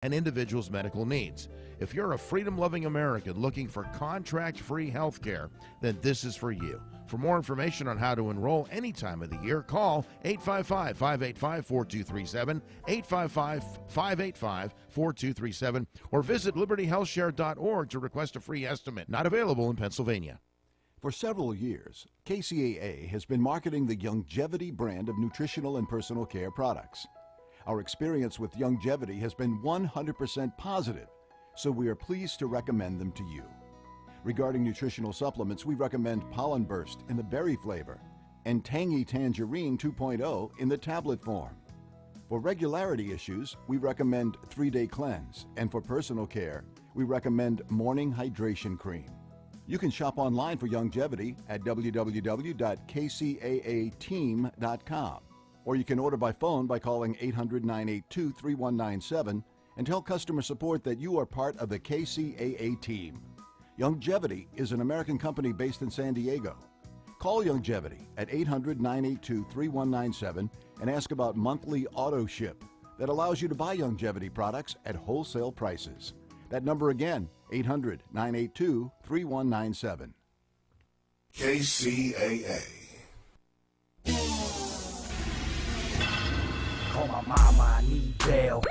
and individuals' medical needs. If you're a freedom-loving American looking for contract-free health care, then this is for you. For more information on how to enroll any time of the year, call 855-585-4237, 855-585-4237, or visit libertyhealthshare.org to request a free estimate. Not available in Pennsylvania. For several years, Kcaa has been marketing the Youngevity brand of nutritional and personal care products. Our experience with Youngevity has been 100% positive, so we are pleased to recommend them to you. Regarding nutritional supplements, we recommend Pollen Burst in the berry flavor and Tangy Tangerine 2.0 in the tablet form. For regularity issues, we recommend 3-Day Cleanse, and for personal care, we recommend Morning Hydration Cream. You can shop online for Youngevity at www.kcaateam.com, or you can order by phone by calling 800-982-3197 and tell customer support that you are part of the Kcaa team. Youngevity is an American company based in San Diego. Call Youngevity at 800-982-3197 and ask about monthly auto ship that allows you to buy Youngevity products at wholesale prices. That number again, 800-982-3197. KCAA. Call my mama, I need bail.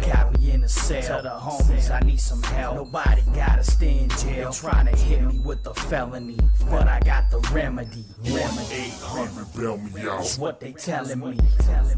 Got me in a cell. Tell the homies I need some help. Nobody gotta stay in jail. They trying to hit me with a felony, but I got the remedy. 1-800 bail me out. That's what they telling me.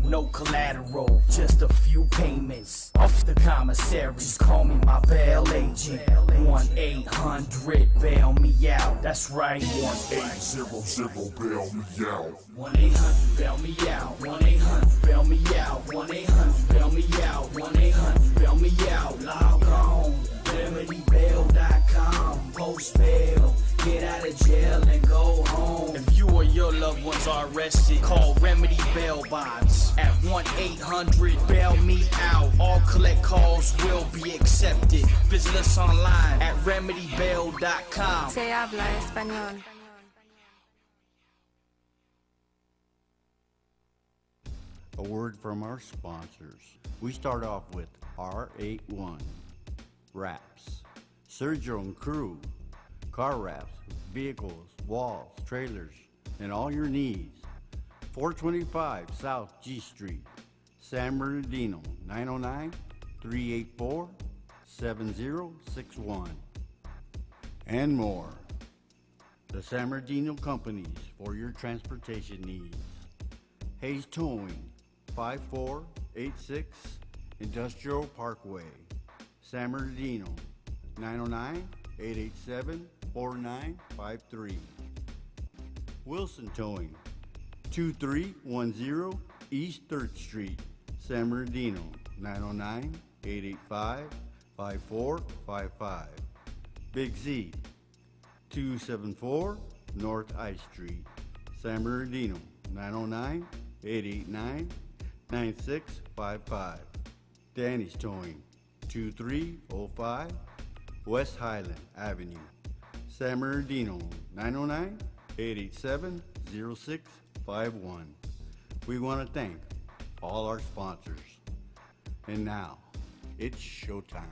No collateral, just a few payments. Off the commissary, just call me my bail agent. 1-800 bail me out. That's right. 1-800 bail me out. 1-800 bail me out. 1-800 bail me out. 1-800 bail me out. 1-800 bail me out. Log on remedybail.com. Post bail, get out of jail and go home. If you or your loved ones are arrested, call Remedy Bail Bonds at 1-800 bail me out. All collect calls will be accepted. Visit us online at remedybail.com. Se habla español. A word from our sponsors. We start off with R81 Wraps. Serve your own crew. Car wraps, vehicles, walls, trailers, and all your needs. 425 South G Street, San Bernardino, 909-384-7061. And more. The San Bernardino companies for your transportation needs. Hayes Towing, 5486 Industrial Parkway, San Bernardino, 909-887-4953. Wilson Towing, 2310 East 3rd Street, San Bernardino, 909-885-5455. Big Z, 274 North I Street, San Bernardino, 909-889-9655. Danny's Towing, 2305 West Highland Avenue, San Bernardino, 909-887-0651. We want to thank all our sponsors. And now, it's showtime.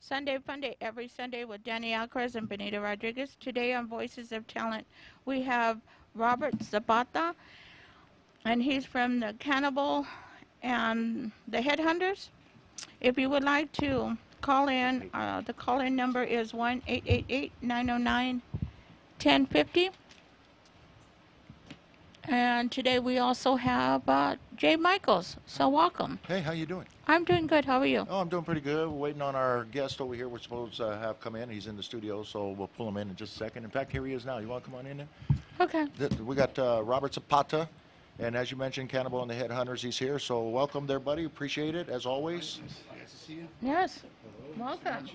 Sunday Funday, every Sunday with Danny Alcaraz and Benita Rodriguez. Today on Voices of Talent, we have Robert Zapata, and he's from the Cannibal and the Headhunters. If you would like to call in, the call-in number is 1-888-909-1050. And today we also have Jay Michaels. So welcome. Hey, how you doing? I'm doing good. How are you? Oh, I'm doing pretty good. We're waiting on our guest over here. We're supposed to have come in. He's in the studio, so we'll pull him in just a second. In fact, here he is now. You want to come on in there? Okay. We got Robert Zapata, and as you mentioned, Cannibal and the Headhunters, he's here. So welcome there, buddy. Appreciate it, as always. Nice to see you. Yes. Welcome.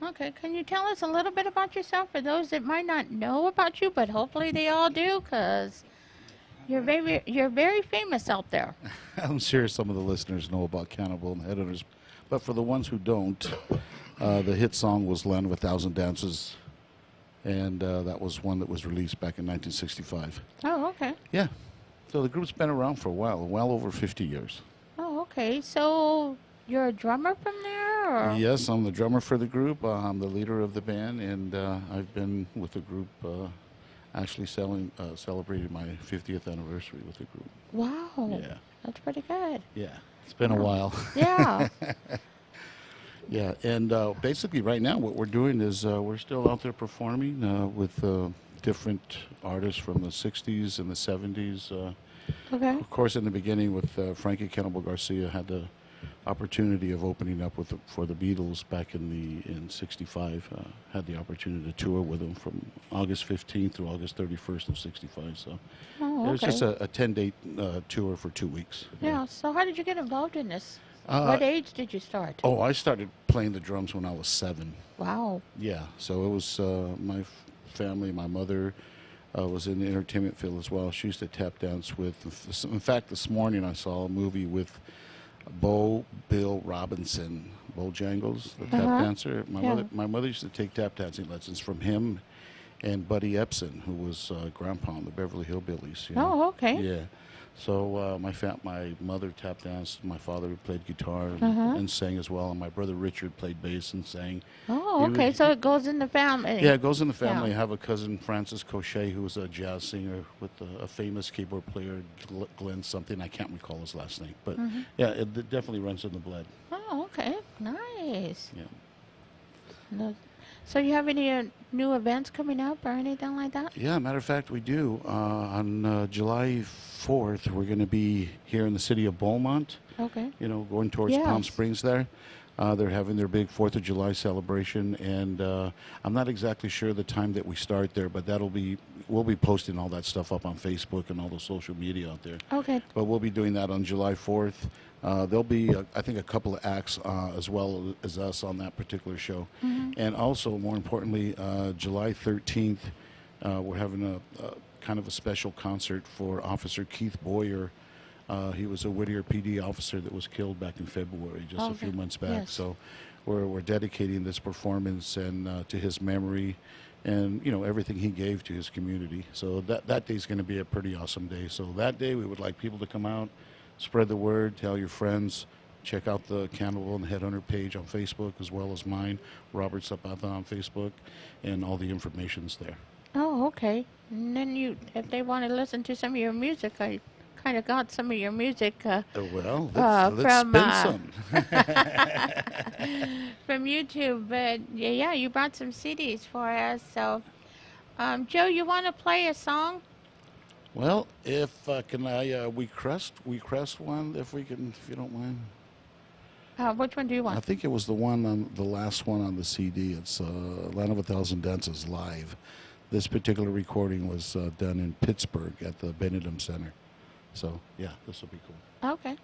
Okay, can you tell us a little bit about yourself for those that might not know about you, but hopefully they all do, because you're very famous out there. I'm sure some of the listeners know about Cannibal and Headhunters, but for the ones who don't, the hit song was Land of a Thousand Dances, and that was one that was released back in 1965. Oh, okay. Yeah. So the group's been around for a while, well over 50 years. Oh, okay. So you're a drummer from there? Or? Yes, I'm the drummer for the group. I'm the leader of the band, and I've been with the group actually celebrated my 50th anniversary with the group. Wow. Yeah. That's pretty good. Yeah. It's been a while. Yeah. Yeah, and basically right now what we're doing is we're still out there performing with different artists from the 60s and the 70s. Okay. Of course, in the beginning with Frankie Cannibal Garcia, had the opportunity of opening up for the Beatles back in '65. Had the opportunity to tour with them from August 15th through August 31st of '65. So Oh, it was okay. just a 10-day tour for 2 weeks. Yeah. So how did you get involved in this? Uh, What age did you start? Oh, I started playing the drums when I was 7. Wow. Yeah, so it was my family. My mother was in the entertainment field as well. She used to tap dance with. In fact, this morning I saw a movie with Bill Robinson, Bojangles, the tap dancer. My mother used to take tap dancing lessons from him and Buddy Epson, who was grandpa on the Beverly Hillbillies. You know? Oh, okay. Yeah. So my mother tap danced, my father played guitar and sang as well, and my brother Richard played bass and sang. Oh, okay. So it goes in the family. Yeah, it goes in the family. Yeah. I have a cousin, Francis Cochet, who was a jazz singer with a famous keyboard player, Glenn something. I can't recall his last name. But yeah, it definitely runs in the blood. Oh, okay. Nice. Yeah. No- So you have any new events coming up or anything like that? Yeah, matter of fact, we do. On July 4th, we're going to be here in the city of Beaumont, Okay. going towards Palm Yes. Springs there. They're having their big 4th of July celebration, and I'm not exactly sure the time that we start there, but we'll be posting all that stuff up on Facebook and all the social media out there. Okay. But we'll be doing that on July 4th. There'll be, I think, a couple of acts as well as us on that particular show. And also, more importantly, July 13th, we're having a kind of a special concert for Officer Keith Boyer. He was a Whittier PD officer that was killed back in February, just a few months back. Yes. So we're dedicating this performance and to his memory and, everything he gave to his community. So that day's going to be a pretty awesome day. So that day, we would like people to come out, spread the word, tell your friends, check out the Cannibal and the Headhunter page on Facebook as well as mine, Robert Zapata on Facebook, and all the information's there. Oh, okay. And then if they want to listen to some of your music, I kind of got some of your music Well, let's from, spin some. from YouTube. But yeah, you brought some CDs for us. So, Joe, you want to play a song? Well, if can I we crest one if you don't mind. Which one do you I want? think it was the last one on the CD. It's Land of a Thousand Dances live. This particular recording was done in Pittsburgh at the Benedum Center. So yeah, this will be cool. Okay.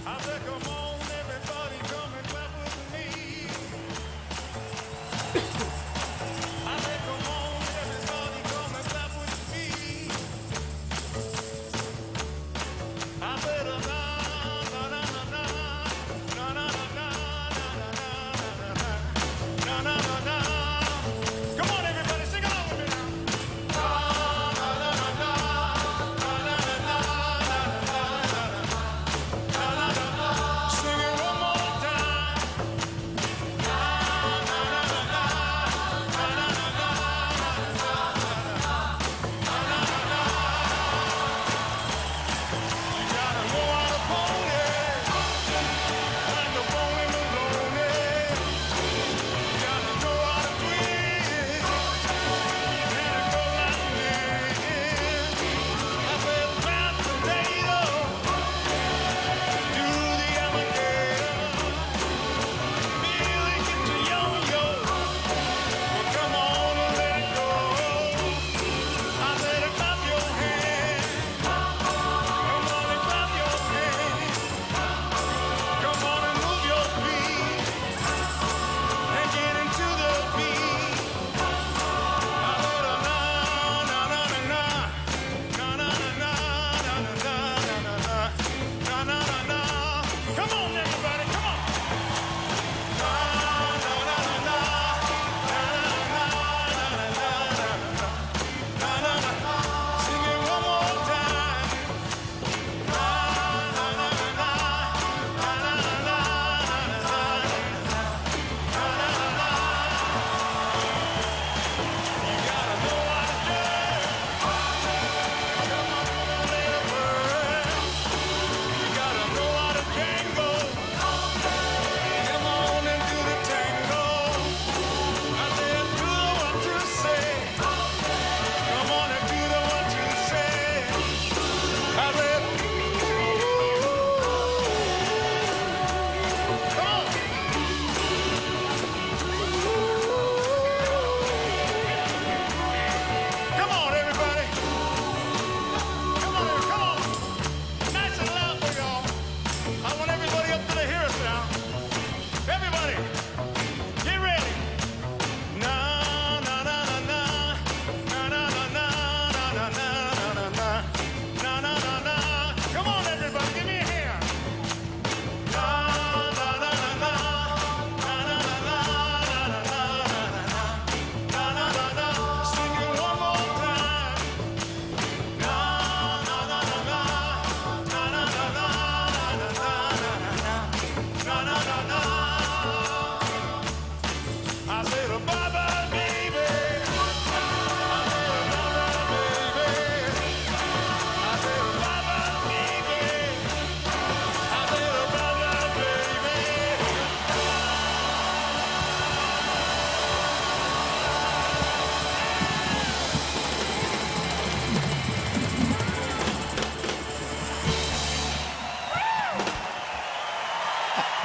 I said, come on, everybody, come and clap with me. I said, come on, everybody, come and clap with me. I said, na na na na na na na na na na na na na na.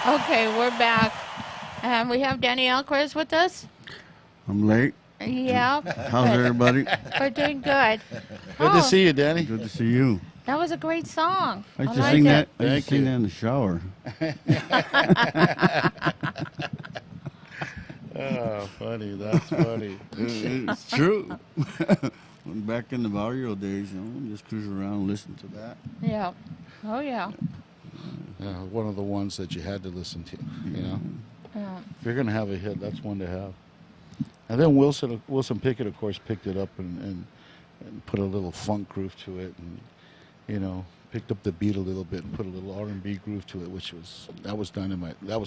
Okay, we're back. And we have Danny Alvarez with us. I'm late. Yeah. How's everybody? We're doing good. Good to see you, Danny. Good to see you. That was a great song. I used to liked sing it. that. I used Thank to sing you. that in the shower. Oh, funny. That's funny. It's true. Back in the barrio days, just cruise around and listen to that. Yeah. Oh, yeah. One of the ones that you had to listen to, you know. Yeah. If you're going to have a hit, that's one to have. And then Wilson Pickett, of course, picked it up and put a little funk groove to it, and you know, picked up the beat a little bit and put a little R&B groove to it, that was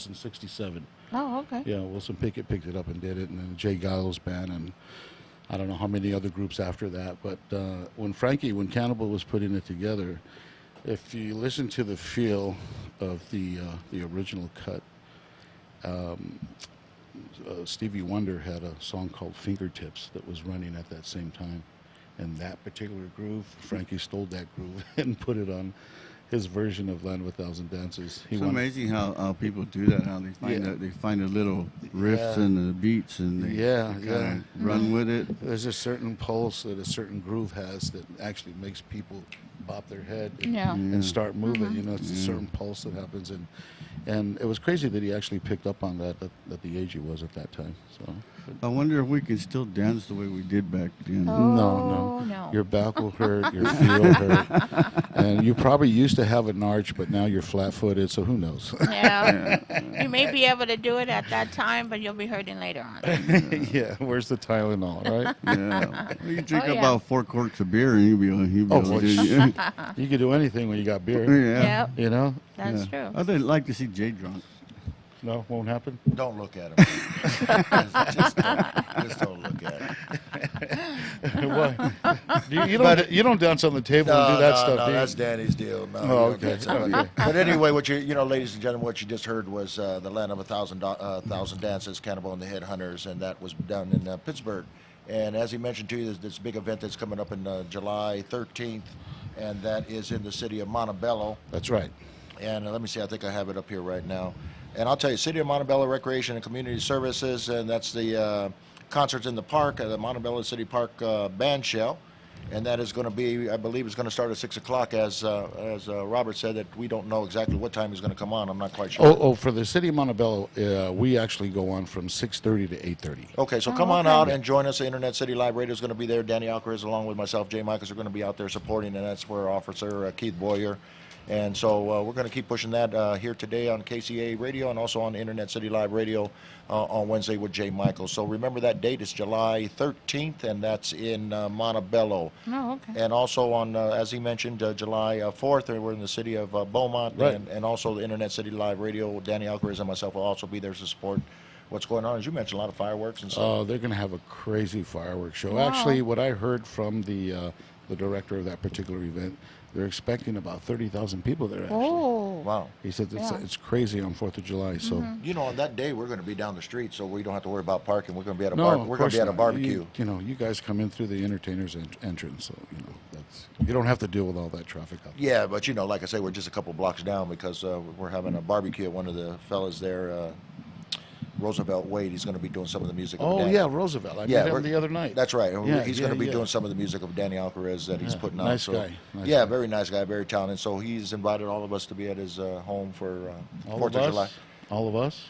in '67. Oh, okay. Yeah, Wilson Pickett picked it up and did it, and then Jay Gallo's band, and I don't know how many other groups after that. But when Cannibal was putting it together, if you listen to the feel of the original cut. Stevie Wonder had a song called Fingertips that was running at that same time. And that particular groove, Frankie stole that groove and put it on his version of Land of a Thousand Dances. It's amazing how people do that, how they find the little riffs and the beats and they kind of run with it. There's a certain pulse that a certain groove has that actually makes people bop their head and start moving. You know, it's a certain pulse that happens. And it was crazy that he actually picked up on that at the age he was at that time. So I wonder if we can still dance the way we did back then. No. Your back will hurt, your feet will hurt. And you probably used to have an arch, but now you're flat-footed, so who knows? Yeah. You may be able to do it at that time, but you'll be hurting later on. Yeah, where's the Tylenol, right? Yeah. Well, you drink about 4 corks of beer and you'll be able to do it. You can do anything when you got beer. Yeah. Yep. You know? That's true. I'd like to see Jay drunk. No, won't happen. Don't look at him. just don't look at him. You don't dance on the table and do that stuff, no, do you? that's Danny's deal. No, Oh, you don't okay. get some of that. But anyway, ladies and gentlemen, what you just heard was the Land of a Thousand Dances, Cannibal and the Headhunters, and that was done in Pittsburgh. And as he mentioned to you, there's this big event that's coming up in July 13th, and that is in the city of Montebello. That's right. And let me see, I think I have it up here right now. And I'll tell you, City of Montebello Recreation and Community Services, and that's the concerts in the park, the Montebello City Park Band Shell. And that is going to be, I believe it's going to start at 6 o'clock, as Robert said, that we don't know exactly what time he's going to come on. I'm not quite sure. Oh, for the City of Montebello, we actually go on from 6:30 to 8:30. Okay, so come on out and join us. The Internet City Live Radio is going to be there. Danny Alvarez, along with myself, Jay Michaels, are going to be out there supporting, and that's where Officer Keith Boyer. And so we're going to keep pushing that here today on Kcaa Radio and also on the Internet City Live Radio on Wednesday with Jay Michaels. So remember that date is July 13th, and that's in Montebello. Oh, okay. And also on, as he mentioned, July 4th, we're in the city of Beaumont. Right. And also the Internet City Live Radio. Danny Alvarez and myself will also be there to support what's going on. As you mentioned, a lot of fireworks and stuff. They're going to have a crazy fireworks show. Wow. Actually, what I heard from the director of that particular event, they're expecting about 30,000 people there, actually. Oh. Wow. He said it's crazy on 4th of July. So You know, on that day, we're going to be down the street, so we don't have to worry about parking. We're going to be at a no, we're going to be at a barbecue. You guys come in through the entertainers entrance, so you don't have to deal with all that traffic out there. Yeah, but like I say, we're just a couple blocks down because we're having a barbecue at one of the fellas there, Roosevelt Wade. He's going to be doing some of the music. Oh, Danny. yeah, Roosevelt. I met him the other night. That's right. Yeah, He's going to be yeah. doing some of the music of Danny Alvarez that he's putting out. Nice So, guy. Nice yeah, guy. very nice guy, very talented. So he's invited all of us to be at his home for All 4th of of us? July. All of us?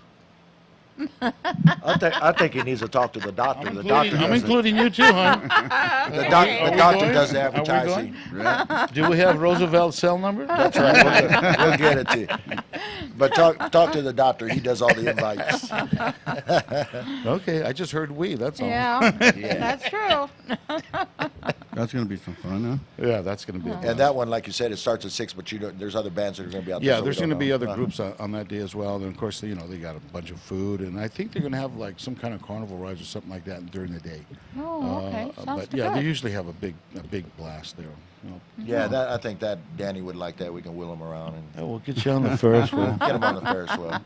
I think he needs to talk to the doctor. I'm including you too, hon. The doctor does the Are we advertising. going? Do we have Roosevelt's cell number? That's right. We'll get it to you. But talk to the doctor. He does all the invites. Okay, I just heard we. That's all. Yeah, that's true. That's going to be some fun, huh? Yeah, that's going to be. a And that one, like you said, it starts at 6, but there's other bands that are going to be out there. Yeah, so we there's don't going to be know. other groups on that day as well. And of course, they got a bunch of food, and I think they're going to have like some kind of carnival rides or something like that during the day. Oh, okay. Sounds But yeah, good. they usually have a big blast there. Yeah, I think that Danny would like that. We can wheel him around and We'll get you on the Ferris wheel. get him on the Ferris wheel.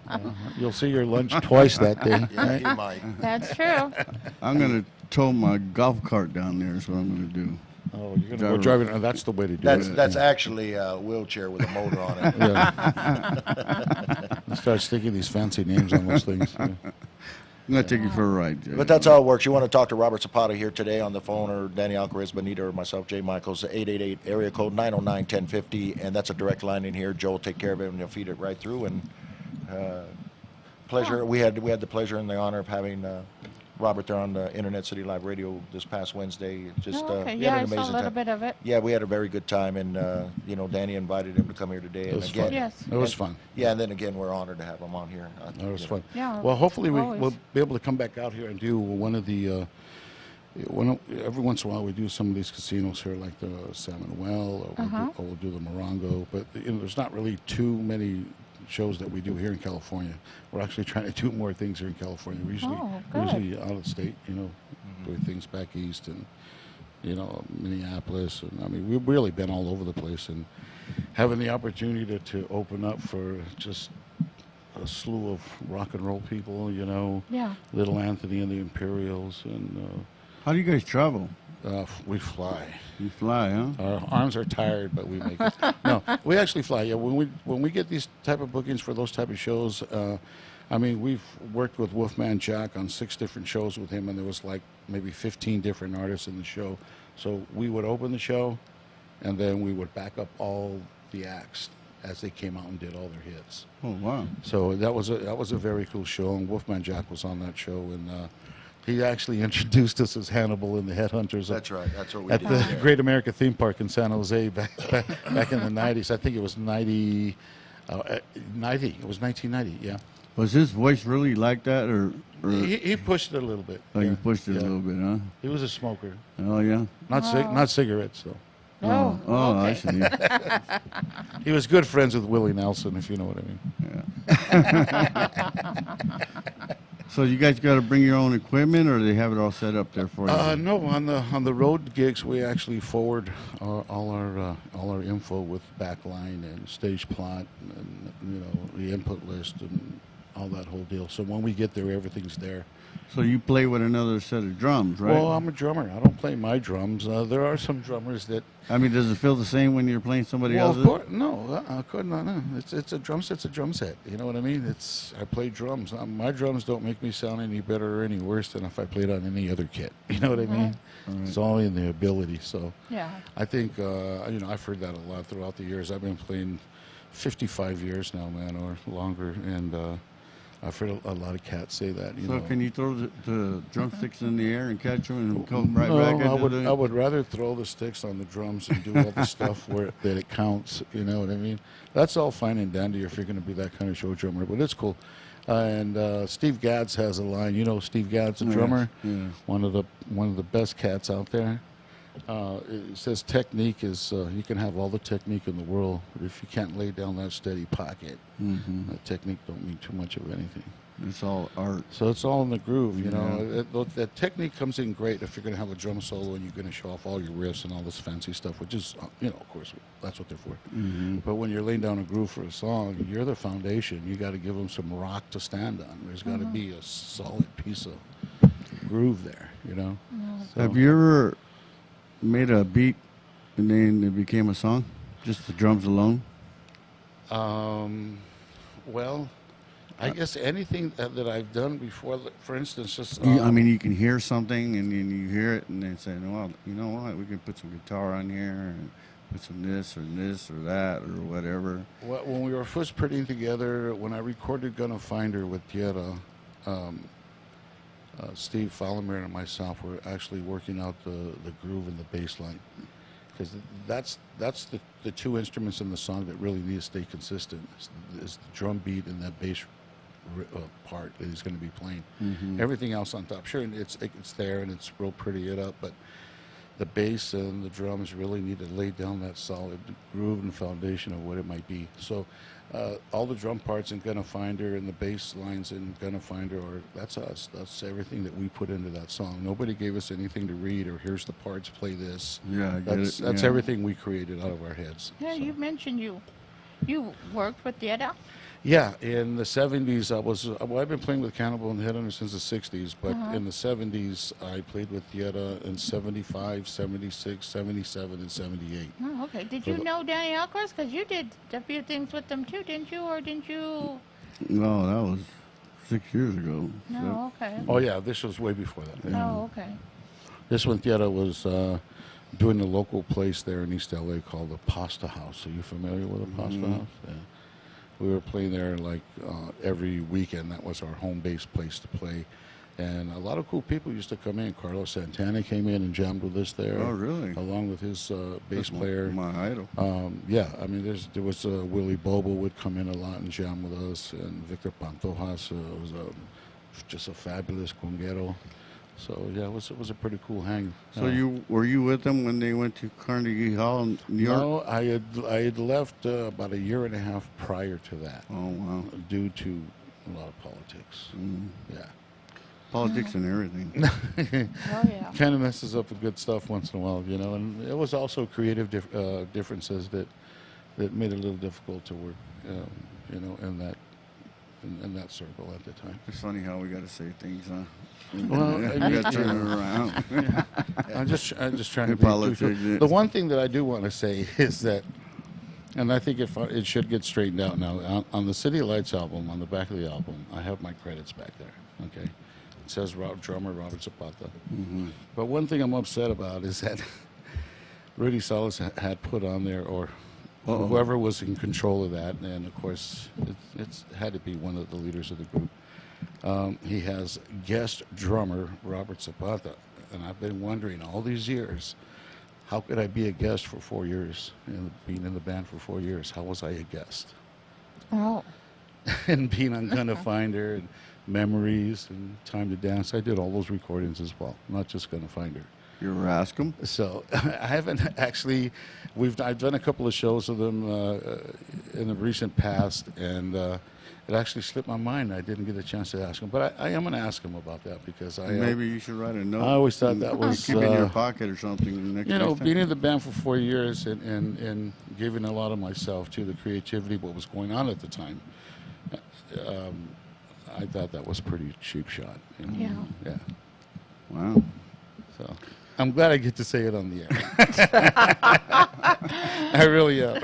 You'll see your lunch twice that day. Yeah, he might. That's true. I'm going to tow my golf cart down there is what I'm going to do. Oh, you're going to go driving. Oh, that's the way to do That's it. actually a wheelchair with a motor on it. Yeah. Start sticking these fancy names on those things. Yeah. I'm going to take you for a ride, Jay. But that's how it works. You want to talk to Robert Zapata here today on the phone, or Danny Alcaraz, Benita, or myself, Jay Michaels, 888 area code 909-1050, and that's a direct line in here. Joe will take care of it, and he'll feed it right through. And pleasure. We had the pleasure and the honor of having Robert there on the Internet City Live Radio this past Wednesday. Just okay. we had Yeah, an I saw a amazing little time. bit of it. Yeah, we had a very good time, and you know, Danny invited him to come here today. It And was again, fun. Yes. It was fun. Yeah, and then again, we're honored to have him on here. It was You know. fun. Yeah, Well, hopefully always. we'll be able to come back out here and do one of the. Every once in a while we do some of these casinos here, like the Salmon Well, or we'll do the Morongo. But you know, there's not really too many shows that we do here in California. We're actually trying to do more things here in California. We're usually out of state, you know, doing things back east and, you know, Minneapolis. And I mean, we've really been all over the place, and having the opportunity to open up for just a slew of rock and roll people, you know, Yeah. Little Anthony and the Imperials, and How do you guys travel? we fly. You fly, huh? Our arms are tired, but we make it. No, we actually fly. Yeah, when we get these type of bookings for those type of shows, I mean, we've worked with Wolfman Jack on 6 different shows with him, and there was like maybe 15 different artists in the show. So we would open the show, and then we would back up all the acts as they came out and did all their hits. Oh, wow. So that was a very cool show, and Wolfman Jack was on that show, and he actually introduced us as Hannibal and the Headhunters. That's right. That's what we At did. the there. Great America Theme Park in San Jose back in the 90s. I think it was 90. It was 1990. Yeah. Was his voice really like that, or He pushed it a little bit. oh, yeah. you pushed it Yeah. a little bit, huh? He was a smoker. Oh, yeah. Not cigarettes though. Oh, Oh, I okay. see. He was good friends with Willie Nelson, if you know what I mean. So you guys got to bring your own equipment, or they have it all set up there for you? No, on the road gigs, we actually forward all our info with backline and stage plot and, you know, the input list and all that whole deal. So when we get there, everything's there. So you play with another set of drums, right? Well, I'm a drummer. I don't play my drums. There are some drummers that. I mean, does it feel the same when you're playing somebody Well, else's? of course, no, of course not. No. It's a drum set's a drum set. You know what I mean? I play drums. My drums don't make me sound any better or any worse than if I played on any other kit. You know what I mean? It's all in the ability. So Yeah. I think you know, I've heard that a lot throughout the years. I've been playing 55 years now, man, or longer, and I've heard a lot of cats say that. You So know. can you throw the drumsticks in the air and catch them and come right No, back into I would rather throw the sticks on the drums and do all the stuff that it counts. You know what I mean? That's all fine and dandy if you're going to be that kind of show drummer, but it's cool. And Steve Gads has a line. You know Steve Gads, the drummer, yeah. one of the best cats out there. It says technique is you can have all the technique in the world, but if you can't lay down that steady pocket, technique don't mean too much of anything. It's all art. So it's all in the groove, you know. That technique comes in great if you're going to have a drum solo and you're going to show off all your riffs and all this fancy stuff, which is, you know, of course, that's what they're for. But when you're laying down a groove for a song, you're the foundation. You got to give them some rock to stand on. There's got to be a solid piece of groove there, you know. So, Have you ever made a beat and then it became a song? Just the drums alone? well, I guess anything that I've done before, for instance, just I mean, you can hear something and then you hear it and then say, well, you know what, we can put some guitar on here and put some this or that or whatever. when we were first putting together, when I recorded Gonna Find Her with Kcaa, Steve Fallmer and myself were actually working out the groove and the bass line. Because that's the two instruments in the song that really need to stay consistent, is the drum beat and that bass part that he's going to be playing. Everything else on top, sure, it's there and it's real pretty it up, but the bass and the drums really need to lay down that solid groove and foundation of what it might be. So all the drum parts in Gonna Find Her and the bass lines in Gonna Find Her, that's us. That's everything that we put into that song. Nobody gave us anything to read or here's the parts, play this. Yeah, I get That's it. Yeah. everything we created out of our heads. Yeah, So. you mentioned you worked with Kcaa. Yeah, in the 70s, I've been playing with Cannibal and the Headhunters since the 60s, but in the 70s, I played with Kcaa in 75, 76, 77, and 78. Oh, okay. Did you know Danny Alcaraz? Because you did a few things with them too, didn't you? Or didn't you No, that was 6 years ago. No, okay. Oh yeah, this was way before that. Oh, okay. This one theater was doing a local place there in East LA called the Pasta House. Are you familiar with the Pasta House? Yeah. We were playing there like every weekend. That was our home base place to play. And a lot of cool people used to come in. Carlos Santana came in and jammed with us there. Oh, really? Along with his bass That's player. my idol. Yeah, I mean, there was Willie Bobo would come in a lot and jam with us, and Victor Pantojas was just a fabulous conguero. So yeah, it was a pretty cool hang. So were you with them when they went to Carnegie Hall in New York? No, I had left about a year and a half prior to that. Oh wow! Due to a lot of politics. Yeah. Politics and everything. Oh, yeah. Kind of messes up the good stuff once in a while, you know. And it was also creative differences that made it a little difficult to work, you know, in that circle at the time. It's funny how we got to say things, huh? Well, you got to turn it around. I'm just trying to be Politics. truthful. The one thing that I do want to say is that, and I think it should get straightened out now. On the City Lights album, on the back of the album, I have my credits back there. Okay. It says drummer Robert Zapata. But one thing I'm upset about is that Rudy Salas had put on there, or whoever was in control of that, and of course it's had to be one of the leaders of the group. He has guest drummer Robert Zapata, and I've been wondering all these years, how could I be a guest for 4 years, and being in the band for 4 years? How was I a guest? Oh. And being on Gonna Find Her and Memories and Time to Dance, I did all those recordings as well, not just Gonna Find Her. You ever ask them? So I haven't actually. I've done a couple of shows with them in the recent past, and it actually slipped my mind. I didn't get a chance to ask them, but I am going to ask them about that because maybe you should write a note. I always thought that was keep it in your pocket or something. You know, being in the band for 4 years and giving a lot of myself to the creativity, what was going on at the time. I thought that was a pretty cheap shot. You know? Yeah. Wow. So I'm glad I get to say it on the air. I really am.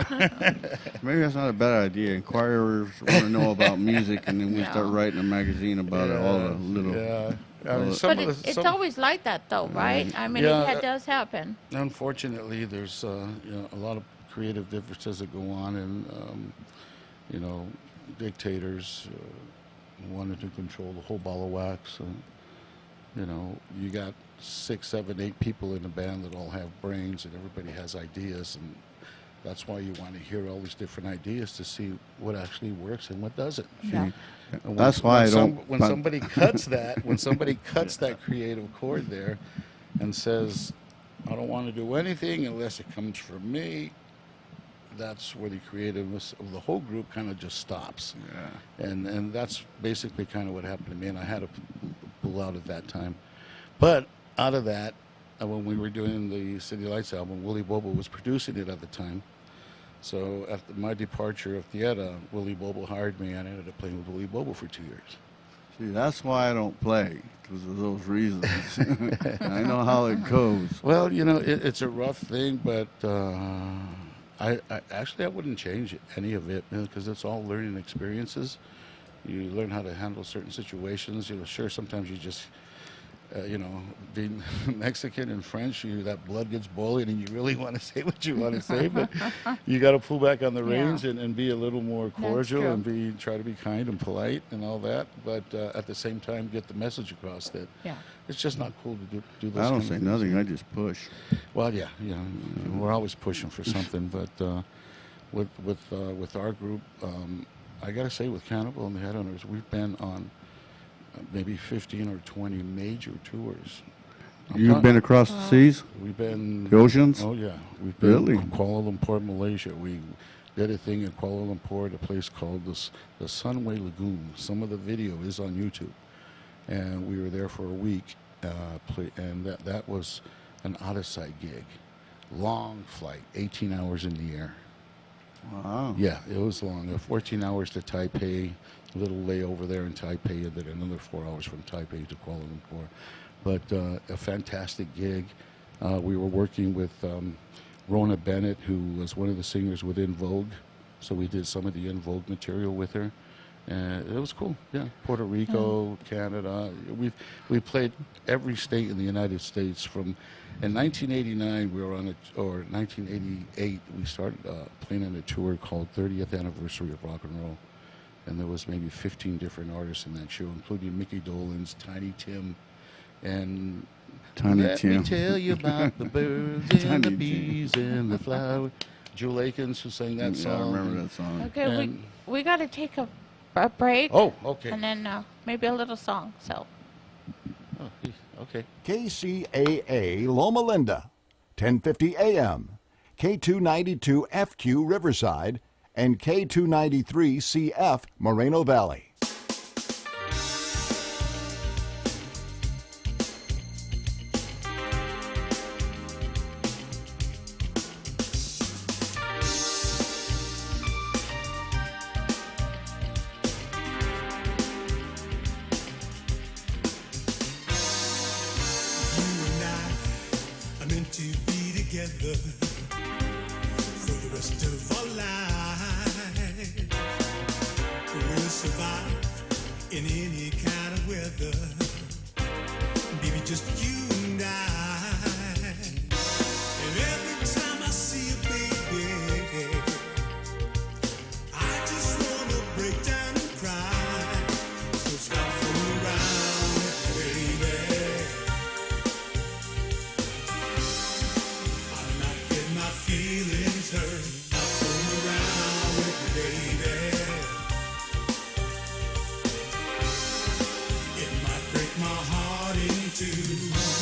Maybe that's not a bad idea. Inquirers want to know about music, and then we start writing a magazine about it. All the little. Yeah. I mean, But it's always like that, though, right? I mean, it does happen. Unfortunately, there's you know, a lot of creative differences that go on, and you know, dictators wanted to control the whole ball of wax. You know, you got 6, 7, 8 people in the band that all have brains, and everybody has ideas, and that's why you want to hear all these different ideas to see what actually works and what doesn't. Yeah. That's why when somebody cuts that, when somebody cuts that creative chord there, and says, "I don't want to do anything unless it comes from me," that's where the creativeness of the whole group kind of just stops. Yeah. And that's basically kind of what happened to me, and I had to pull out at that time. But out of that, when we were doing the City Lights album, Willie Bobo was producing it at the time. So after my departure of Kcaa, Willie Bobo hired me, and I ended up playing with Willie Bobo for 2 years. See, that's why I don't play, because of those reasons. I know how it goes. Well, you know, it's a rough thing, but I actually wouldn't change any of it, because it's all learning experiences. You learn how to handle certain situations. You know, sure, sometimes you just, you know, being Mexican and French, that blood gets boiling and you really want to say what you want to say, but you got to pull back on the reins and be a little more cordial and try to be kind and polite and all that, but at the same time get the message across that it's just not cool to do this. I don't say nothing. I just push. Well, yeah, you know, we're always pushing for something, but with our group, I got to say, with Cannibal and the Headhunters, we've been on maybe 15 or 20 major tours. You've been across the seas? We've been... The oceans? Oh, yeah. We've been Really? in Kuala Lumpur, Malaysia. We did a thing in Kuala Lumpur at a place called the Sunway Lagoon. Some of the video is on YouTube. And we were there for a week, and that was an out-of-sight gig. Long flight, 18 hours in the air. Wow. Yeah, it was long. 14 hours to Taipei, a little layover there in Taipei, and then another 4 hours from Taipei to Kuala Lumpur. But a fantastic gig. We were working with Rona Bennett, who was one of the singers with In Vogue. So we did some of the In Vogue material with her. And it was cool. Yeah, Puerto Rico, Canada. We played every state in the United States. From in 1989 we were on a, or 1988 we started playing on a tour called 30th Anniversary of Rock and Roll, and there was maybe 15 different artists in that show, including Mickey Dolenz, Tiny Tim, and let me tell you about the birds and the bees and the flowers. Jewel Akins, who sang that song. Yeah, I remember that song. Okay, And- we got to take a break. Oh, okay. And then maybe a little song. So. Oh, okay. KCAA Loma Linda, 1050 AM, K292 FQ Riverside, and K293 CF Moreno Valley. are meant to be together for the rest of our lives. We'll survive in any kind of weather, baby, just you and I. And every time I see you, baby, I just wanna break down and cry. So stop fooling around, baby. I'm not getting my feelings hurt. Stop fooling around with me, baby. It might break my heart in two.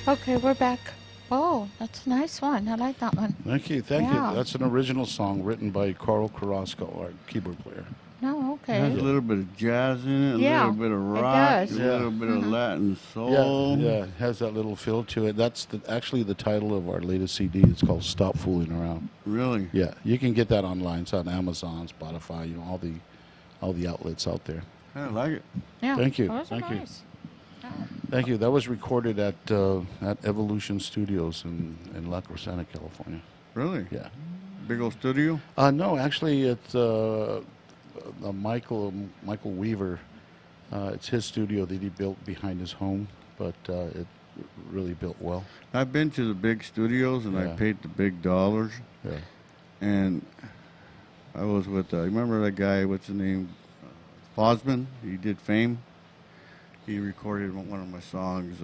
Okay, we're back. Oh, that's a nice one. I like that one. Thank you, thank Yeah. you. That's an original song written by Carl Carrasco, our keyboard player. No, It has okay. a little bit of jazz in it, a Yeah, little bit of it rock, does. a little bit of Latin Yeah, soul. yeah, it has that little feel to it. That's actually the title of our latest CD. It's called "Stop Fooling Around." Really? Yeah, you can get that online. It's on Amazon, Spotify, all the outlets out there. I like it. Yeah. Thank you, Those are thank you. nice. Thank you. That was recorded at Evolution Studios in La Crescenta, California. Really? Yeah. Big old studio? No, actually, it's Michael Weaver. It's his studio that he built behind his home, but it really built well. I've been to the big studios and I Yeah. paid the big dollars. Yeah. And I was with, remember that guy, what's his name? Fosman. He did Fame. He recorded one of my songs,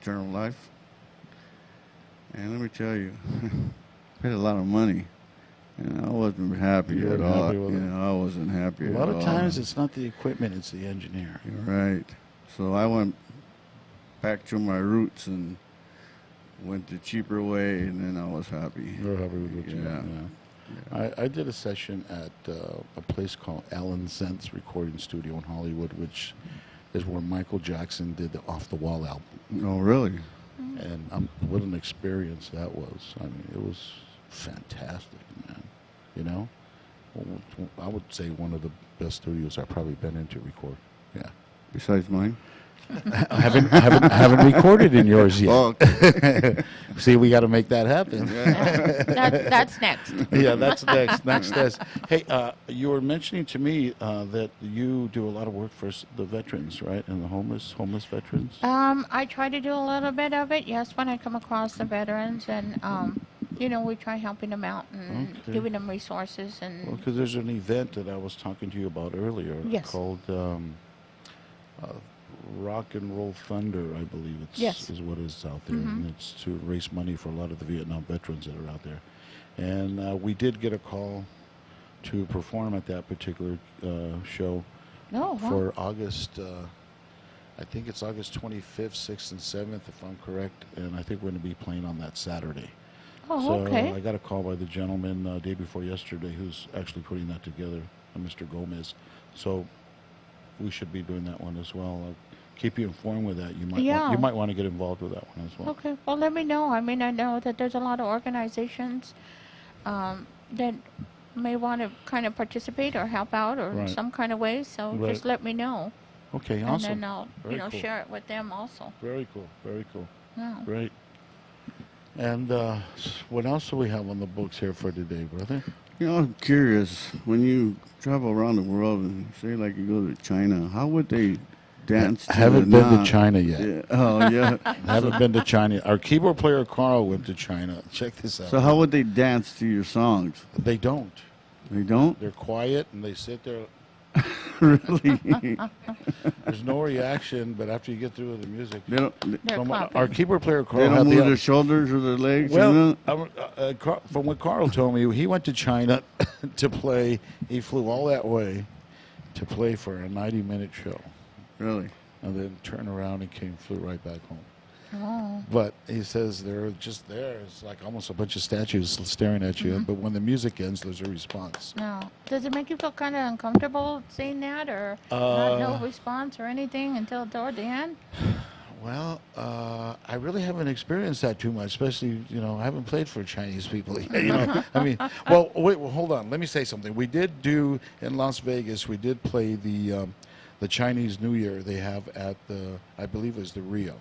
Eternal Life. And let me tell you, paid a lot of money. And I wasn't happy You at weren't all. happy with it? I wasn't happy A at all. lot of times, it's not the equipment; it's the engineer. Right. So I went back to my roots and went the cheaper way, and then I was happy. You're happy with what you Yeah. got, yeah. I did a session at a place called Alan Zent's recording studio in Hollywood, which is where Michael Jackson did the Off the Wall album. Oh, really? And what an experience that was. I mean, it was fantastic, man. You know? I would say one of the best studios I've probably been in to record. Yeah. Besides mine? I haven't recorded in yours yet. Oh, See, we got to make that happen. That's next. Yeah, that's next. Next is, hey, you were mentioning to me that you do a lot of work for the veterans, right, and the homeless veterans. I try to do a little bit of it, yes, when I come across the veterans, and we try helping them out and Okay. giving them resources and. Well, because there's an event that I was talking to you about earlier Yes. called Rock and Roll Thunder, I believe Yes. is what is out there, and it's to raise money for a lot of the Vietnam veterans that are out there. And we did get a call to perform at that particular show Oh, wow. for August. I think it's August 25th, 6th, and 7th, if I'm correct. And I think we're going to be playing on that Saturday. Oh, So okay. I got a call by the gentleman day before yesterday who's actually putting that together, Mr. Gomez. So we should be doing that one as well. I'll keep you informed with that. Yeah. You might want to get involved with that one as well. Okay, well, let me know. I mean, I know that there's a lot of organizations that may want to kind of participate or help out or in Right. some kind of way, so Right. just let me know. Okay, And awesome. then I'll, Very cool. share it with them also. Very cool. Very cool. Yeah. Great. And what else do we have on the books here for today, brother? you know, I'm curious. When you travel around the world and say like you go to China, how would they dance to I haven't the been to na- China yet. Yeah. Oh, yeah. I haven't been to China. Our keyboard player Carl went to China. Check this out. So how would they dance to your songs? They don't. They don't? They're quiet and they sit there. Really? There's no reaction, but after you get through with the music, They don't, They're clapping. our keyboard player they Carl don't had move the their shoulders or their legs? or well, nothing? from what Carl told me, he went to China to play. He flew all that way to play for a 90-minute show, Really? and then turned around and flew right back home. Oh, But he says they're just there. It's like almost a bunch of statues staring at you. But when the music ends, there's a response. no. Does it make you feel kind of uncomfortable seeing that or not no response or anything until toward the end? Well, I really haven't experienced that too much, especially, I haven't played for Chinese people. I mean, well, hold on. Let me say something. We did do, in Las Vegas, we did play the Chinese New Year they have at I believe it was the Rio.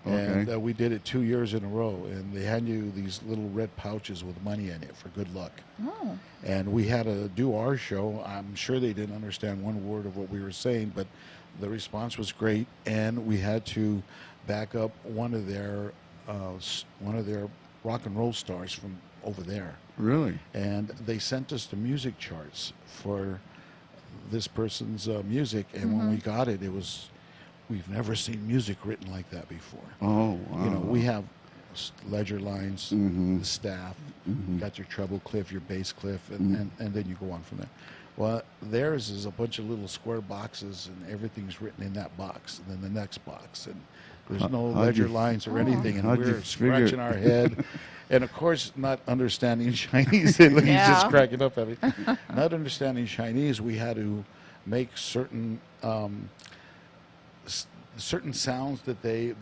Okay. And we did it 2 years in a row, and they hand you these little red pouches with money in it for good luck. Oh, And we had to do our show. I'm sure they didn't understand one word of what we were saying, but the response was great. And we had to back up one of their rock and roll stars from over there. Really? And they sent us the music charts for this person's music. And when we got it, it was, we've never seen music written like that before. Oh, wow. We have ledger lines, Mhm. the staff, Mhm. got your treble cliff, your bass cliff, and then you go on from there. Well, theirs is a bunch of little square boxes, and everything's written in that box, and then the next box, and There's no how'd ledger you- lines or anything, and how'd you we're figure- scratching our head. And of course, not understanding Chinese, he's Yeah. just cracking up at me. Not understanding Chinese, we had to make certain certain sounds that they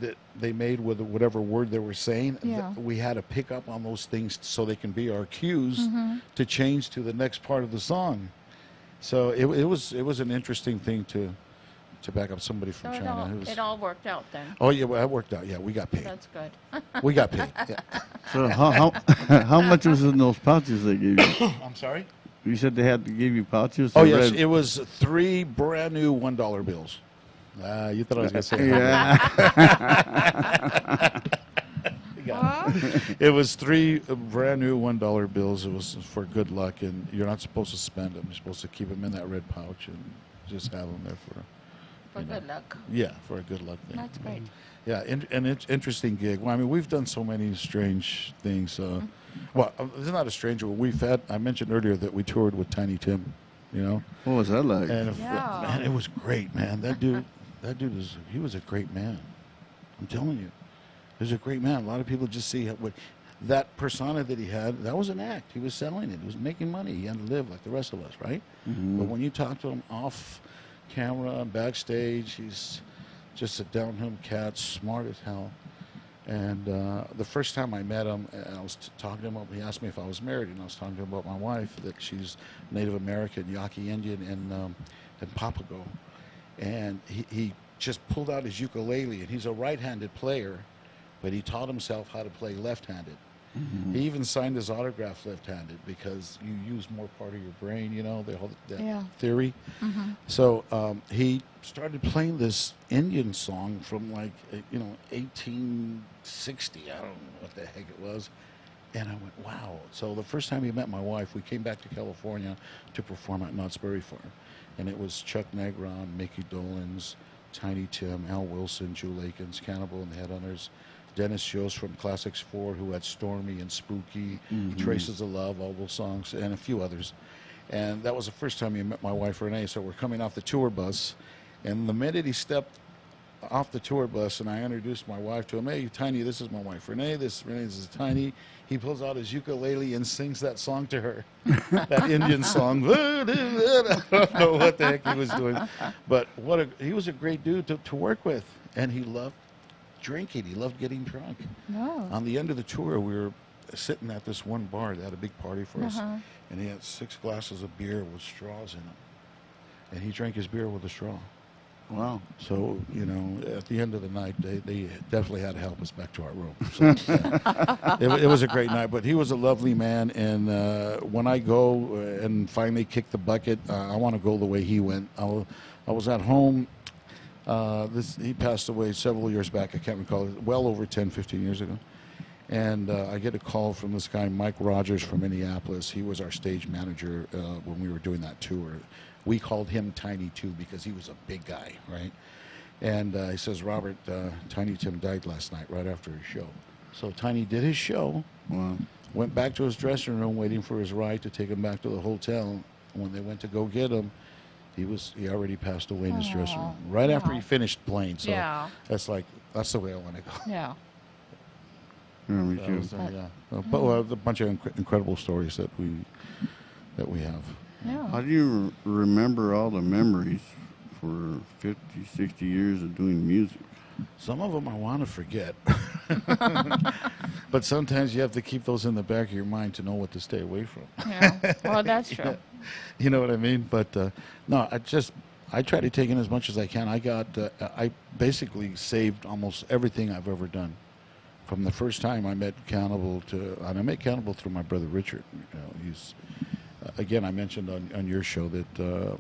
made with whatever word they were saying. Yeah. We had to pick up on those things so they can be our cues to change to the next part of the song. So it was an interesting thing to back up somebody So from it China. all, It was- it all worked out then. oh yeah, well, that worked out. Yeah, we got paid. That's good. We got paid. Yeah. So how much was in those pouches they gave you? I'm sorry. You said they had to give you pouches. Oh of yes, red- it was 3 brand new $1 bills. You thought I was going to say Yeah. It was 3 brand new $1 bills. It was for good luck, and you're not supposed to spend them. You're supposed to keep them in that red pouch and just have them there for Good luck. yeah, for a good luck thing. That's great. Yeah, and it's interesting gig. Well, I mean, we've done so many strange things. Well, it's not a strange one. I mentioned earlier that we toured with Tiny Tim. You know, What was that like? and Yeah. man, it was great, man. That dude he was a great man. I'm telling you, he was a great man. A lot of people just see what that persona that he had. That was an act. He was selling it. He was making money. He had to live like the rest of us, right? But when you talk to him off camera, backstage, he's just a down-home cat, smart as hell. And the first time I met him, and I was talking to him, he asked me if I was married, and I was talking to him about my wife, that she's Native American, Yaqui Indian, and Papago. And he just pulled out his ukulele, and he's a right-handed player, but he taught himself how to play left-handed. He even signed his autograph left-handed because you use more part of your brain, you know, the whole that Yeah. theory. So he started playing this Indian song from 1860. I don't know what the heck it was. And I went, wow. So the first time he met my wife, we came back to California to perform at Knott's Berry Farm. And it was Chuck Negron, Mickey Dolenz, Tiny Tim, Al Wilson, Jewel Akins, Cannibal and the Headhunters, Dennis Jost from Classics 4, who had Stormy and Spooky, Traces of Love, all those songs, and a few others. And that was the first time he met my wife, Renee. So we're coming off the tour bus. And the minute he stepped off the tour bus and I introduced my wife to him, hey, Tiny, this is my wife, Renee. This is Tiny. He pulls out his ukulele and sings that song to her, that Indian song. I don't know what the heck he was doing. But he was a great dude to work with. And he loved drinking. He loved getting drunk. No. On the end of the tour, we were sitting at this one bar. They had a big party for us. And he had 6 glasses of beer with straws in them. And he drank his beer with a straw. Wow. So, you know, at the end of the night, they definitely had to help us back to our room. So, yeah. it was a great night, but he was a lovely man. And when I go and finally kick the bucket, I want to go the way he went. I was at home. He passed away several years back. I can't recall. Well over 10, 15 years ago. And I get a call from this guy, Mike Rogers from Minneapolis. He was our stage manager when we were doing that tour. We called him Tiny too because he was a big guy, right? And he says, Robert, Tiny Tim died last night right after his show. So Tiny did his show, went back to his dressing room waiting for his ride to take him back to the hotel. When they went to go get him, he already passed away in his dressing room right after he finished playing. So Yeah. that's the way I want to go. Yeah. Me That too. was, but a bunch of incredible stories that we have. Yeah. How do you remember all the memories for 50, 60 years of doing music? Some of them I want to forget, but sometimes you have to keep those in the back of your mind to know what to stay away from. Yeah. Well, that's true. You know what I mean? But no, I try to take in as much as I can. I basically saved almost everything I've ever done. From the first time I met Cannibal and I met Cannibal through my brother Richard. You know, he's again, I mentioned on your show that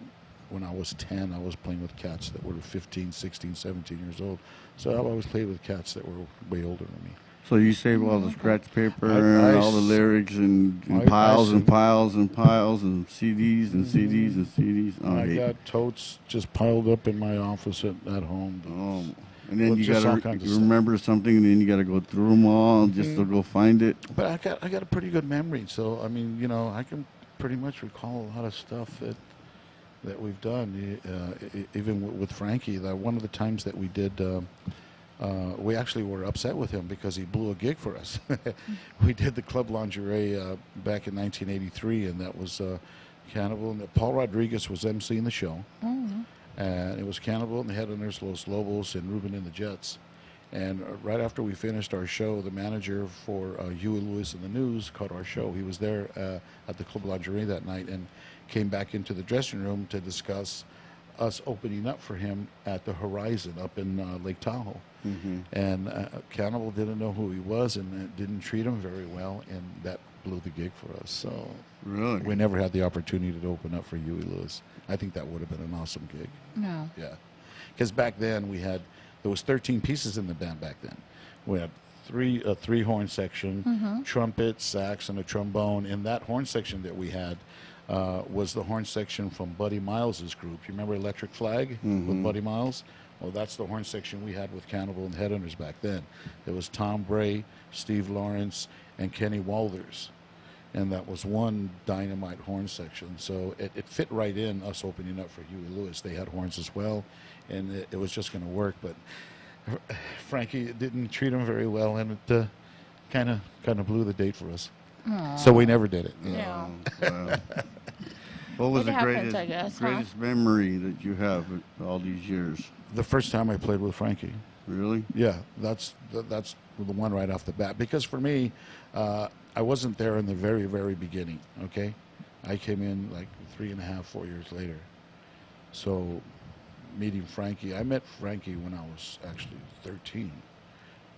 when I was 10, I was playing with cats that were 15, 16, 17 years old. So I always played with cats that were way older than me. So you saved all the scratch paper I and all the lyrics and piles and piles and piles and CDs and CDs and CDs. Oh, I got totes just piled up in my office at home. And then you just all gotta kinds of stuff. remember something, and then you gotta go through them all just to go find it. But I got a pretty good memory, so I mean, you know, I can pretty much recall a lot of stuff that we've done. Even with Frankie, one of the times that we did we actually were upset with him because he blew a gig for us. We did the Club Lingerie back in 1983, and that was Cannibal. And Paul Rodriguez was emceeing the show. And it was Cannibal and the Headhunters, Los Lobos, and Ruben and the Jets. And right after we finished our show, the manager for Huey Lewis and the News caught our show. He was there at the Club Lingerie that night and came back into the dressing room to discuss us opening up for him at the Horizon up in Lake Tahoe. And Cannibal didn't know who he was and didn't treat him very well, and that blew the gig for us. So Really? we never had the opportunity to open up for Huey Lewis. I think that would have been an awesome gig. No. Yeah, because back then there was 13 pieces in the band back then. We had a three horn section, trumpet, sax, and a trombone. And that horn section that we had was the horn section from Buddy Miles's group. You remember Electric Flag with Buddy Miles? Well, that's the horn section we had with Cannibal and Headhunters back then. There was Tom Bray, Steve Lawrence, and Kenny Walters. And that was one dynamite horn section. So it fit right in, us opening up for Huey Lewis. They had horns as well, and it was just going to work. But Frankie didn't treat him very well, and it kind of blew the date for us. Aww. So we never did it. Yeah. Wow. What was It the happens, I guess, huh? greatest memory that you have all these years? The first time I played with Frankie. Really? Yeah, that's the one right off the bat. Because for me, I wasn't there in the very, very beginning, okay? I came in like 3.5, 4 years later. So meeting Frankie, I met Frankie when I was actually 13,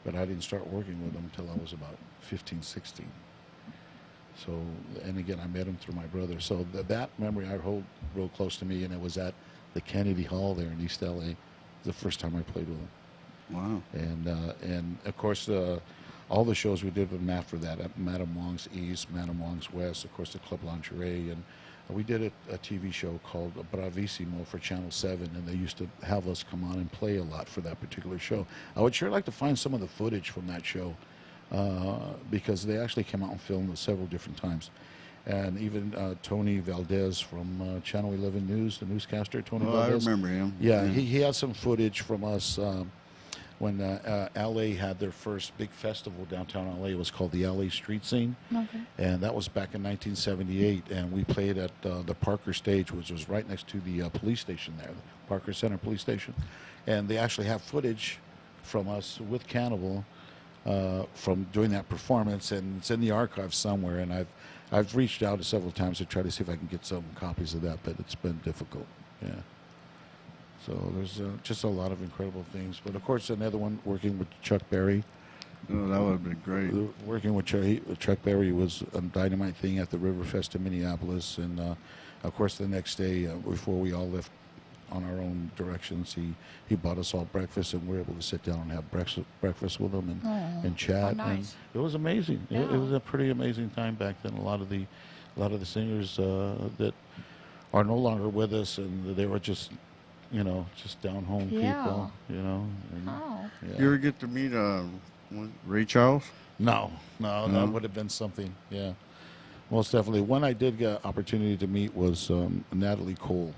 but I didn't start working with him until I was about 15, 16. So, and again, I met him through my brother. So that memory I hold real close to me, and it was at the Kennedy Hall there in East LA, the first time I played with him. Wow. And of course, all the shows we did with him after that, at Madame Wong's East, Madame Wong's West, of course, the Club Lingerie, and we did a TV show called Bravissimo for Channel 7, and they used to have us come on and play a lot for that particular show. I would sure like to find some of the footage from that show, because they actually came out and filmed it several different times. And even Tony Valdez from Channel 11 News, the newscaster, Tony Valdez. I remember him. Yeah, he had some footage from us when LA had their first big festival downtown LA. It was called the LA Street Scene. Okay. And that was back in 1978. And we played at the Parker Stage, which was right next to the police station there, the Parker Center Police Station. And they actually have footage from us with Cannibal from doing that performance, and it's in the archives somewhere. And I've reached out several times to try to see if I can get some copies of that, but it's been difficult. Yeah. So there's just a lot of incredible things. But of course, another one, working with Chuck Berry. Oh, that would have been great. Working with Chuck Berry was a dynamite thing at the Riverfest in Minneapolis. And of course, the next day, before we all left on our own directions, he bought us all breakfast, and we were able to sit down and have breakfast with him and chat. Nice. And it was amazing. Yeah. It was a pretty amazing time back then. A lot of the singers that are no longer with us, and they were just down home people. And, Oh. yeah. You ever get to meet Ray Charles? No, that would have been something. Yeah, most definitely. One I did get opportunity to meet was Natalie Cole.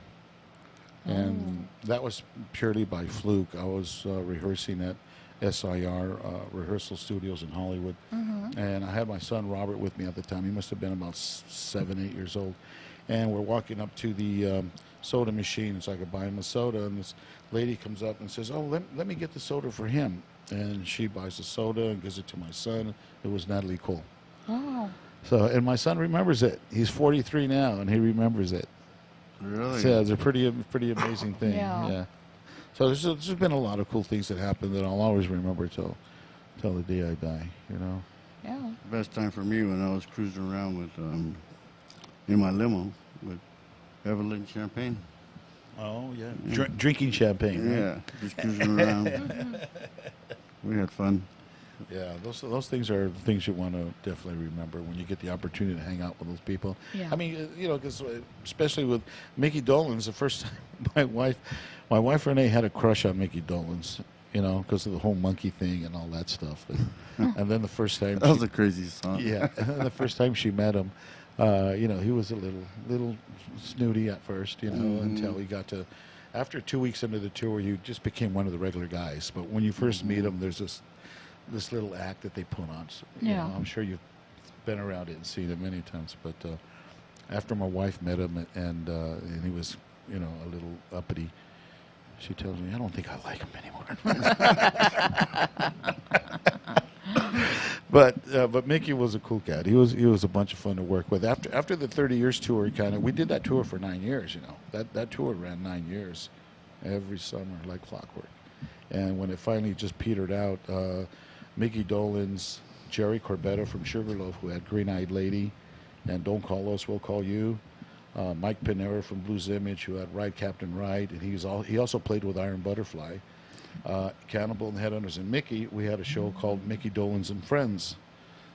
And that was purely by fluke. I was rehearsing at SIR rehearsal studios in Hollywood, and I had my son Robert with me at the time. He must have been about 7, 8 years old, and we're walking up to the soda machine so I could buy him a soda, and this lady comes up and says, "Oh, let me get the soda for him," and she buys the soda and gives it to my son. It was Natalie Cole. Oh. So, and my son remembers it. He's 43 now, and he remembers it. Really? So, yeah, it's a pretty amazing thing. Yeah. So there's been a lot of cool things that happened that I'll always remember till the day I die. Yeah. Best time for me when I was cruising around with in my limo with Evelyn Champagne. Oh yeah. Drinking champagne. Right? Yeah, just cruising around. We had fun. Yeah, those things are things you want to definitely remember when you get the opportunity to hang out with those people. Yeah. I mean, because especially with Mickey Dolenz, the first time my wife Renee had a crush on Mickey Dolenz, because of the whole monkey thing and all that stuff. And then the first time That was a crazy song. yeah, and then the first time she met him, he was a little snooty at first, until he got to after 2 weeks into the tour, you just became one of the regular guys. But when you first meet them, there's this little act that they put on. So, you know, I'm sure you've been around it and seen it many times. But after my wife met him and he was, you know, a little uppity, she tells me, I don't think I like him anymore. But Mickey was a cool cat. He was a bunch of fun to work with. After the 30 years tour, we did that tour for 9 years. You know, that tour ran 9 years, every summer like clockwork. And when it finally just petered out, Mickey Dolenz, Jerry Corbetta from Sugarloaf, who had Green Eyed Lady, and Don't Call Us, We'll Call You. Mike Pinera from Blues Image, who had Ride Captain Ride, and he also played with Iron Butterfly. Cannibal and Headhunters and Mickey, we had a show called Mickey Dolenz and Friends.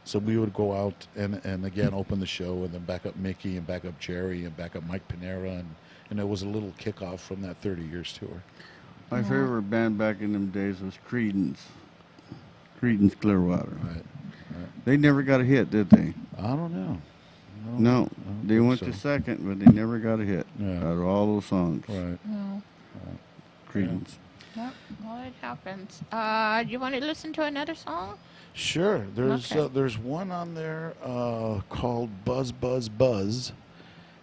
So we would go out and again open the show and then back up Mickey and back up Jerry and back up Mike Pinera, and it was a little kickoff from that 30 years tour. My favorite band back in them days was Creedence Clearwater. Right. They never got a hit, did they? I don't know. No, they went to second, but they never got a hit out of all those songs. Right. No. Creedence. Yep. Well, it happens. You want to listen to another song? Sure. There's Okay. there's one on there called Buzz Buzz Buzz,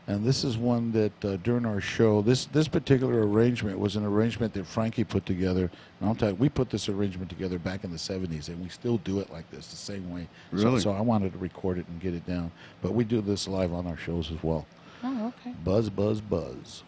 and this is one that during our show, this particular arrangement was an arrangement that Frankie put together. And I'll tell you, we put this arrangement together back in the 70s, and we still do it like this, the same way. Really? So I wanted to record it and get it down, but we do this live on our shows as well. Oh, okay. Buzz Buzz Buzz.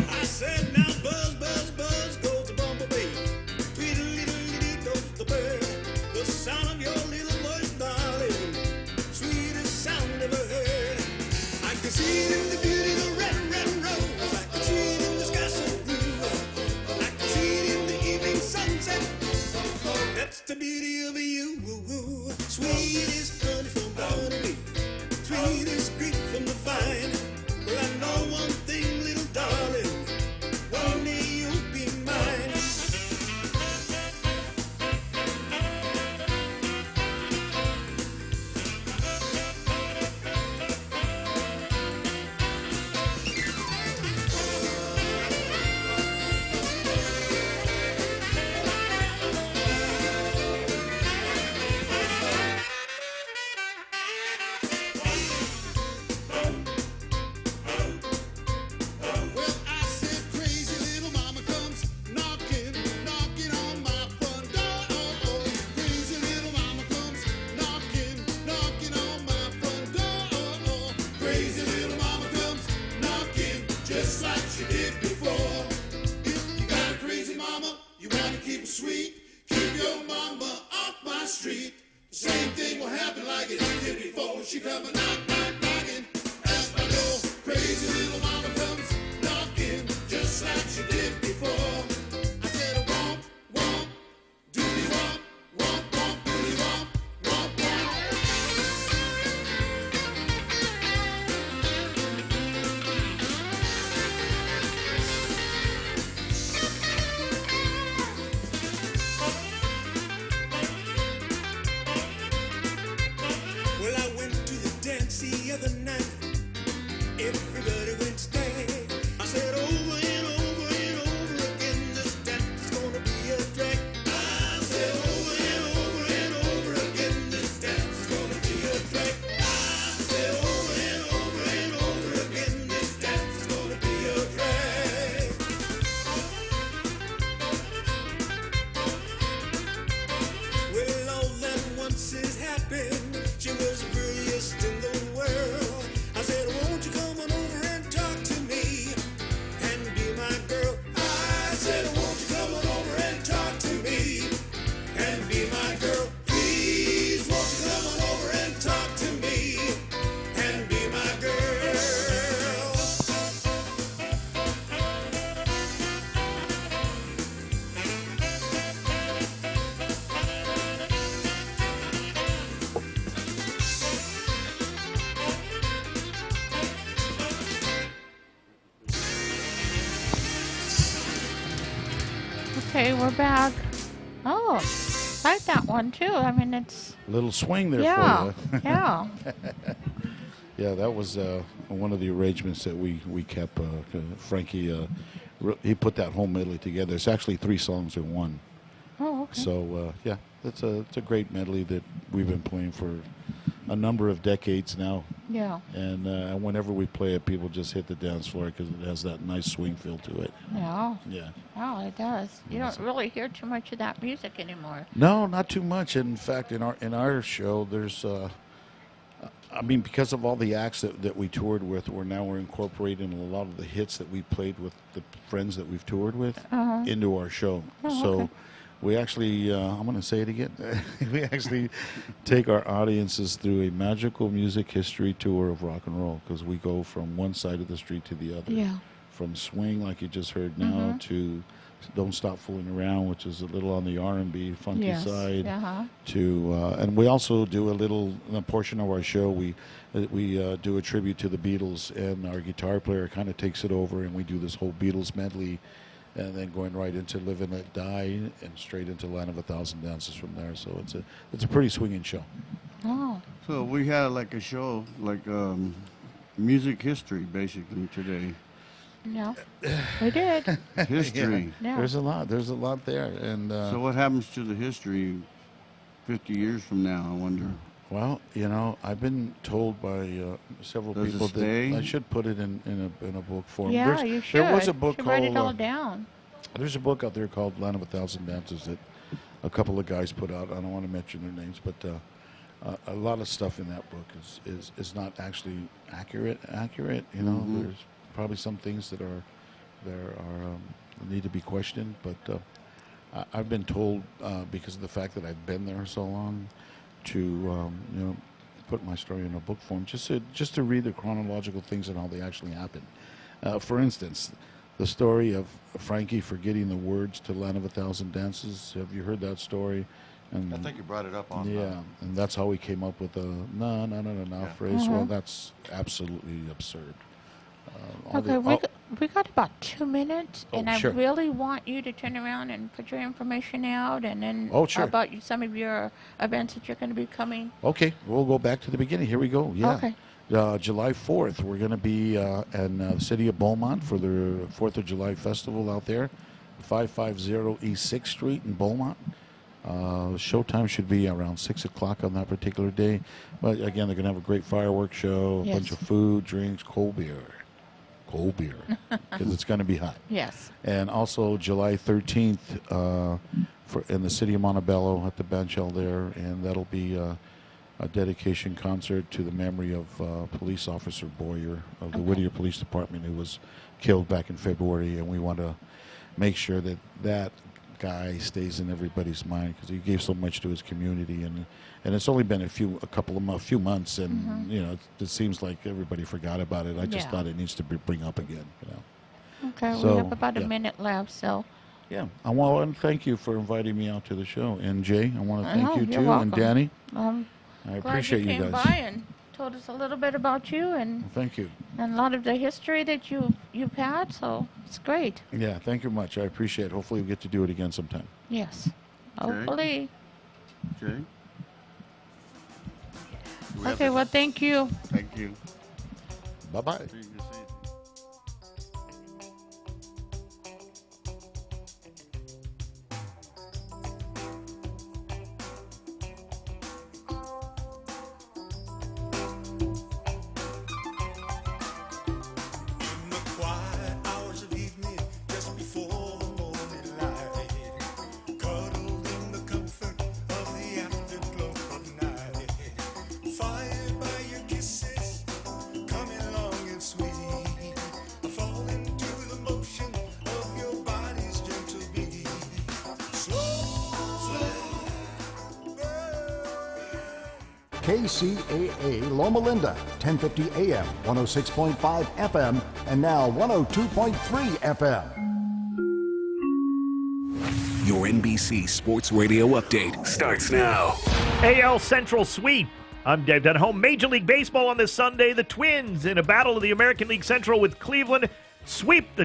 I said now buzz, buzz, buzz goes the bumblebee. Tweedledee goes the bird. The sound of your little voice, darling, sweetest sound ever heard. I can see it in the beauty of the red, red rose. I can see it in the sky so blue. I can see it in the evening sunset. That's the beauty of you. Sweetest honey from the honeybee. Sweetest grape from the vine. Well, I know one thing, little darling. One day you'll be mine. Well, I said crazy little mama comes knocking, knocking on my front door. Crazy little mama comes knocking, knocking on my front door. Crazy little mama comes knocking just like she did before. If you got a crazy mama, you want to keep her sweet. Keep your mama off my street. The same thing will happen like it did before. She come a knock, knock, knocking at my door. Crazy little mama comes knocking just like she did before. I said, womp, womp, doody womp, womp, womp, doody womp, womp, womp. Well, I went to the dance the Okay, we're back. Oh, I like that one too. I mean, it's A little swing there yeah, for you. yeah. Yeah, that was one of the arrangements that we kept. Frankie, he put that whole medley together. It's actually 3 songs in one. Oh, okay. So yeah, it's a great medley that we've been playing for a number of decades now. Yeah. And whenever we play it, people just hit the dance floor because it has that nice swing feel to it. Yeah. Yeah. Oh, it does. You don't really hear too much of that music anymore. No, not too much. In fact, in our show, there's, I mean, because of all the acts that we toured with, we're incorporating a lot of the hits that we played with the friends that we've toured with into our show. Oh, so okay. we actually, I'm going to say it again, we actually take our audiences through a magical music history tour of rock and roll because we go from one side of the street to the other. Yeah. From swing, like you just heard now, to Don't Stop Fooling Around, which is a little on the R&B funky Yes. side, Uh-huh. to and we also do a portion of our show we do a tribute to the Beatles, and our guitar player kind of takes it over, and we do this whole Beatles medley, and then going right into Live and Let Die and straight into Land of a Thousand Dances from there. So it's a pretty swinging show. Oh. So we had like a show, like music history, basically, today. No. We did. History. Yeah. There's a lot there, and So what happens to the history 50 years from now, I wonder? well, I've been told by several Does it people stay? that I should put it in a book form. Yeah, you should. There was a book You should called write it all down. There's a book out there called Land of a Thousand Dances that a couple of guys put out. I don't want to mention their names, but a lot of stuff in that book is not actually accurate. There's probably some things that need to be questioned, but I've been told because of the fact that I've been there so long to put my story in a book form, just to read the chronological things and how they actually happened. For instance, the story of Frankie forgetting the words to Land of a Thousand Dances. Have you heard that story? And I think you brought it up on. and that's how we came up with the no phrase. Well, that's absolutely absurd. Okay, we got about 2 minutes, Oh, and I sure. really want you to turn around and put your information out, and then Oh, sure. about some of your events that you're going to be coming. Okay, we'll go back to the beginning. Here we go. Yeah. Okay. July 4th, we're going to be in the city of Beaumont for the 4th of July festival out there, 550 East 6th Street in Beaumont. Showtime should be around 6 o'clock on that particular day. But again, they're going to have a great fireworks show, a Yes. bunch of food, drinks, cold beer, because it's going to be hot. Yes. And also July 13th in the city of Montebello at the Band Shell there, and that'll be a dedication concert to the memory of Police Officer Boyer of the Whittier Police Department, who was killed back in February, and we want to make sure that guy stays in everybody's mind because he gave so much to his community, and it's only been a few months, and it seems like everybody forgot about it. I just thought it needs to be bring up again. Okay, So, we have about a yeah. minute left, so. Yeah, I want to thank you for inviting me out to the show, and Jay, I want to thank Oh, you you're too, welcome. and Danny. I Glad appreciate you came guys. by and told us a little bit about you and Thank you. a lot of the history that you've had, so it's great. Yeah, thank you much. I appreciate it. Hopefully we get to do it again sometime. Yes. Hopefully. Jay? Okay, well, thank you. Thank you. Bye-bye. In the quiet hours of evening, just before the morning light, cuddled in the comfort of the afterglow of night, fired by your kisses, coming long and sweet, falling to the motion of your body's gentle beat, slow, KCAA Loma Linda, 1050 AM, 106.5 FM, and now 102.3 FM. Your NBC Sports Radio update starts now. AL Central sweep. I'm Dave Denholm. Major League Baseball on this Sunday. The Twins in a battle of the American League Central with Cleveland sweep the